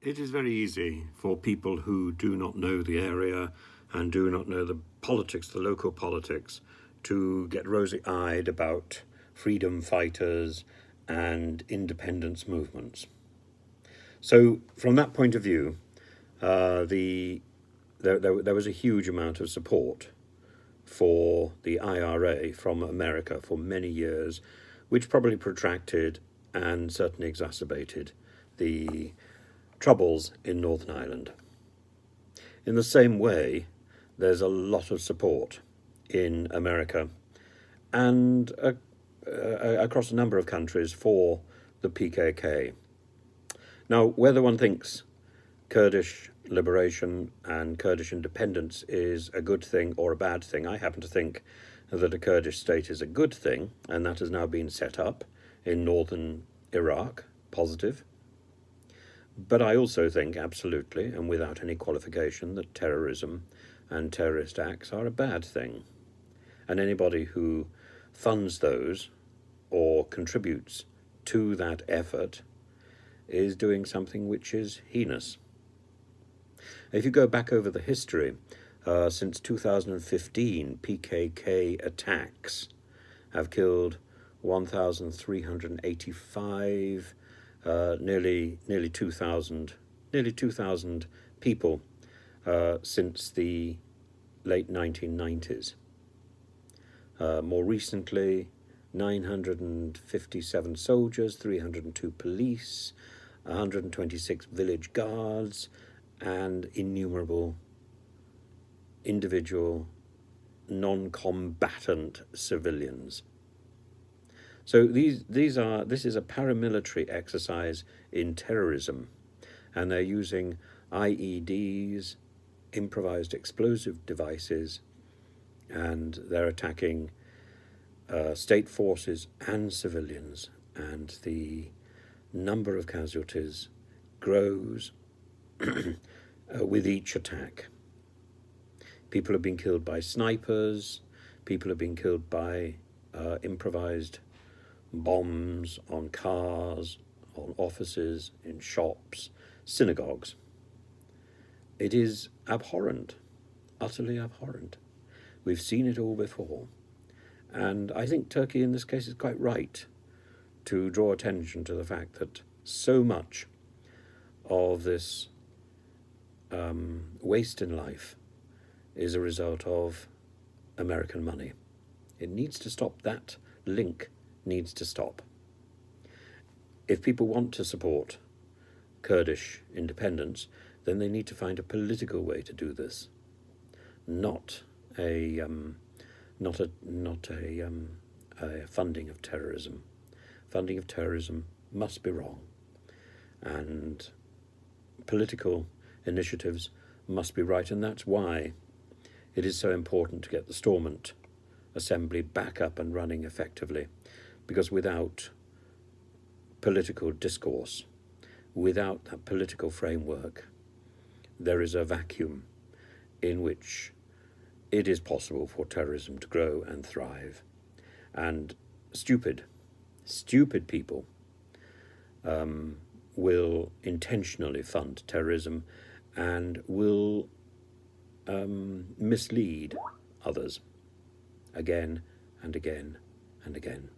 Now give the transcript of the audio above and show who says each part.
Speaker 1: It is very easy for people who do not know the area and do not know the politics, the local politics, to get rosy-eyed about freedom fighters and independence movements. So from that point of view, there was a huge amount of support for the IRA from America for many years, which probably protracted and certainly exacerbated the troubles in Northern Ireland. In the same way, there's a lot of support in America and across a number of countries for the PKK. Now, whether one thinks Kurdish liberation and Kurdish independence is a good thing or a bad thing, I happen to think that a Kurdish state is a good thing, and that has now been set up in northern Iraq, positive. But I also think, absolutely, and without any qualification, that terrorism and terrorist acts are a bad thing. And anybody who funds those or contributes to that effort is doing something which is heinous. If you go back over the history, since 2015, PKK attacks have killed 1,385 nearly 2,000 people since the late 1990s. More recently, 957 soldiers, 302 police, 126 village guards, and innumerable individual non-combatant civilians. So this is a paramilitary exercise in terrorism, and they're using IEDs, improvised explosive devices, and they're attacking state forces and civilians, and the number of casualties grows with each attack. People have been killed by snipers, people have been killed by improvised bombs on cars, on offices, in shops, synagogues. It is abhorrent, utterly abhorrent. We've seen it all before. And I think Turkey in this case is quite right to draw attention to the fact that so much of this waste in life is a result of American money. It needs to stop. That link needs to stop. If people want to support Kurdish independence, then they need to find a political way to do this, not a funding of terrorism. Funding of terrorism must be wrong, and political initiatives must be right, and that's why it is so important to get the Stormont Assembly back up and running effectively, because without political discourse, without that political framework, there is a vacuum in which it is possible for terrorism to grow and thrive. And stupid people will intentionally fund terrorism and will mislead others again and again and again.